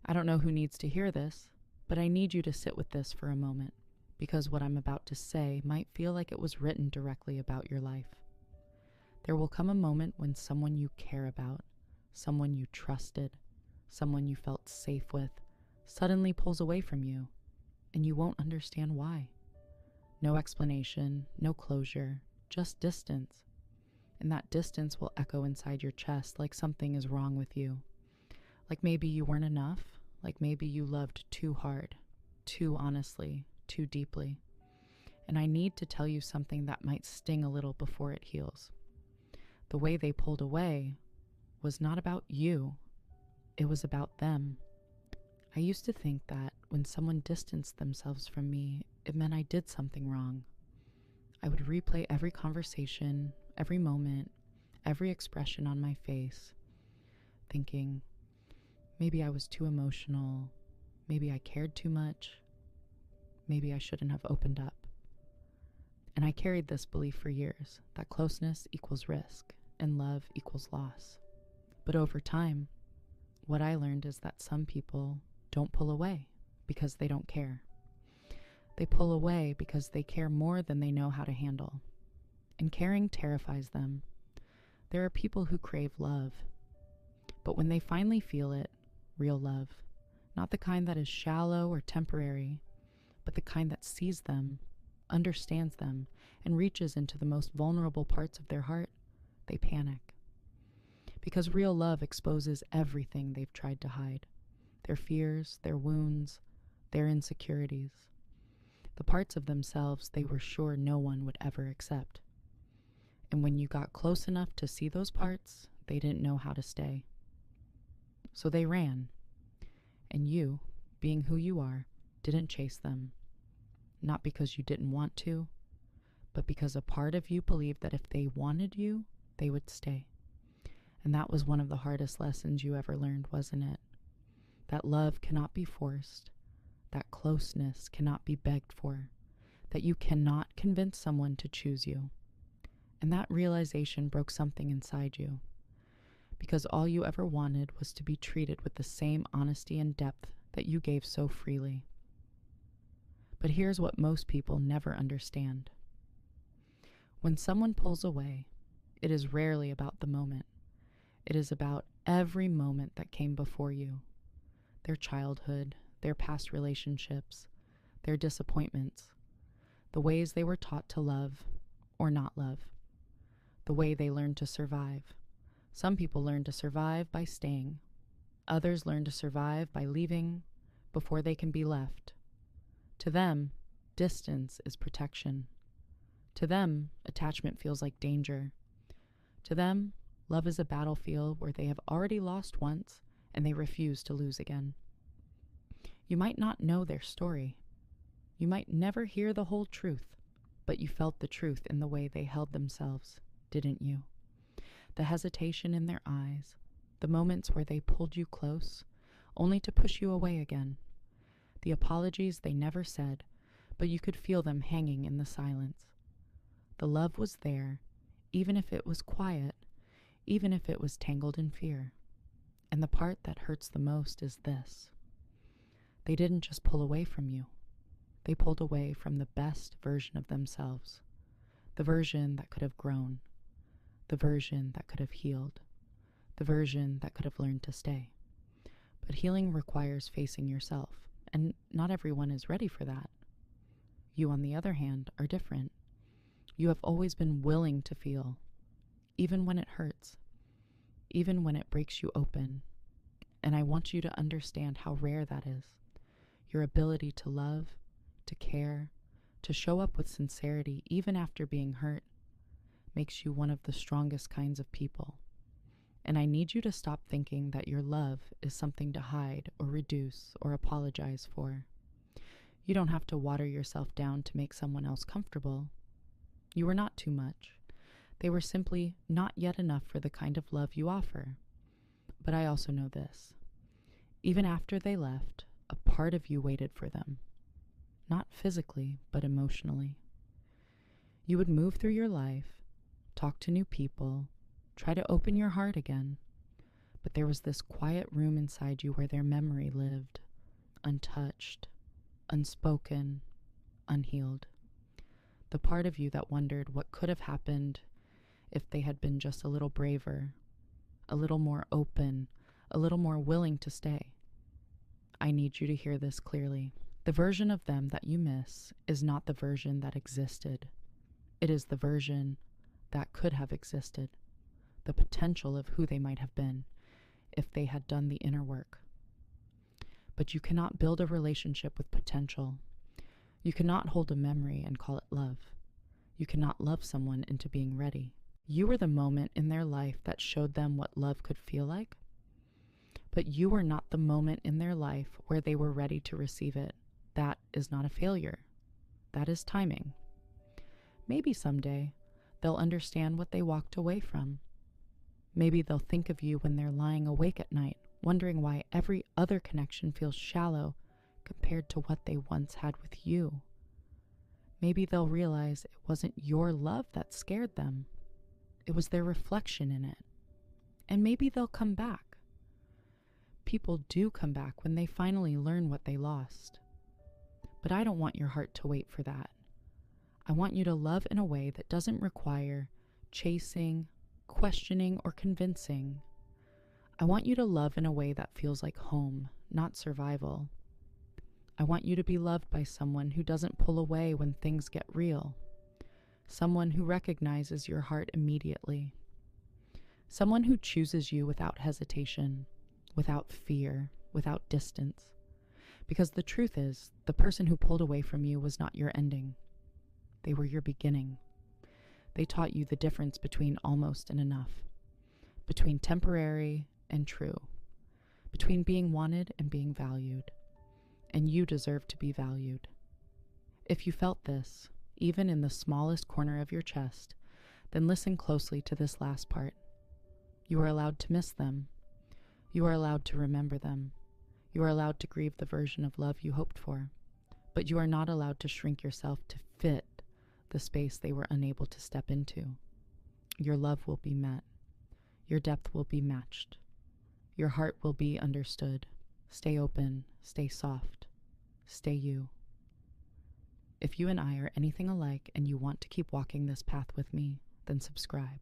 I don't know who needs to hear this, but I need you to sit with this for a moment, because what I'm about to say might feel like it was written directly about your life. There will come a moment when someone you care about, someone you trusted, someone you felt safe with, suddenly pulls away from you, and you won't understand why. No explanation, no closure, just distance. And that distance will echo inside your chest like something is wrong with you. Like maybe you weren't enough, like maybe you loved too hard, too honestly, too deeply. And I need to tell you something that might sting a little before it heals. The way they pulled away was not about you, it was about them. I used to think that when someone distanced themselves from me, it meant I did something wrong. I would replay every conversation, every moment, every expression on my face, thinking, maybe I was too emotional, maybe I cared too much, maybe I shouldn't have opened up. And I carried this belief for years, that closeness equals risk and love equals loss. But over time, what I learned is that some people don't pull away because they don't care. They pull away because they care more than they know how to handle. And caring terrifies them. There are people who crave love. But when they finally feel it, real love, not the kind that is shallow or temporary, but the kind that sees them, understands them, and reaches into the most vulnerable parts of their heart, they panic. Because real love exposes everything they've tried to hide. Their fears, their wounds, their insecurities. The parts of themselves they were sure no one would ever accept. And when you got close enough to see those parts, they didn't know how to stay. So they ran. And you, being who you are, didn't chase them. Not because you didn't want to, but because a part of you believed that if they wanted you, they would stay. And that was one of the hardest lessons you ever learned, wasn't it? That love cannot be forced, that closeness cannot be begged for, that you cannot convince someone to choose you. And that realization broke something inside you, because all you ever wanted was to be treated with the same honesty and depth that you gave so freely. But here's what most people never understand. When someone pulls away, it is rarely about the moment. It is about every moment that came before you. Their childhood, their past relationships, their disappointments, the ways they were taught to love or not love, the way they learned to survive. Some people learn to survive by staying. Others learn to survive by leaving before they can be left. To them, distance is protection. To them, attachment feels like danger. To them, love is a battlefield where they have already lost once and they refuse to lose again. You might not know their story. You might never hear the whole truth, but you felt the truth in the way they held themselves, didn't you? The hesitation in their eyes, the moments where they pulled you close, only to push you away again. The apologies they never said, but you could feel them hanging in the silence. The love was there, even if it was quiet, even if it was tangled in fear. And the part that hurts the most is this. They didn't just pull away from you. They pulled away from the best version of themselves, the version that could have grown, the version that could have healed, the version that could have learned to stay. But healing requires facing yourself, and not everyone is ready for that. You, on the other hand, are different. You have always been willing to feel, even when it hurts, even when it breaks you open. And I want you to understand how rare that is. Your ability to love, to care, to show up with sincerity even after being hurt, makes you one of the strongest kinds of people. And I need you to stop thinking that your love is something to hide or reduce or apologize for. You don't have to water yourself down to make someone else comfortable. You were not too much. They were simply not yet enough for the kind of love you offer. But I also know this. Even after they left, a part of you waited for them. Not physically, but emotionally. You would move through your life, talk to new people, try to open your heart again. but there was this quiet room inside you where their memory lived, untouched, unspoken, unhealed. The part of you that wondered what could have happened if they had been just a little braver, a little more open, a little more willing to stay. I need you to hear this clearly. The version of them that you miss is not the version that existed. It is the version that could have existed, the potential of who they might have been if they had done the inner work. But you cannot build a relationship with potential. You cannot hold a memory and call it love. You cannot love someone into being ready. You were the moment in their life that showed them what love could feel like, but you were not the moment in their life where they were ready to receive it. That is not a failure. That is timing. Maybe someday they'll understand what they walked away from. Maybe they'll think of you when they're lying awake at night, wondering why every other connection feels shallow compared to what they once had with you. Maybe they'll realize it wasn't your love that scared them. It was their reflection in it. And maybe they'll come back. People do come back when they finally learn what they lost. But I don't want your heart to wait for that. I want you to love in a way that doesn't require chasing, questioning, or convincing. I want you to love in a way that feels like home, not survival. I want you to be loved by someone who doesn't pull away when things get real. Someone who recognizes your heart immediately. Someone who chooses you without hesitation, without fear, without distance. Because the truth is, the person who pulled away from you was not your ending. They were your beginning. They taught you the difference between almost and enough, between temporary and true, between being wanted and being valued. And you deserve to be valued. If you felt this, even in the smallest corner of your chest, then listen closely to this last part. You are allowed to miss them. You are allowed to remember them. You are allowed to grieve the version of love you hoped for. But you are not allowed to shrink yourself to fit the space they were unable to step into. Your love will be met. Your depth will be matched. Your heart will be understood. Stay open, stay soft, stay you. If you and I are anything alike and you want to keep walking this path with me, then subscribe.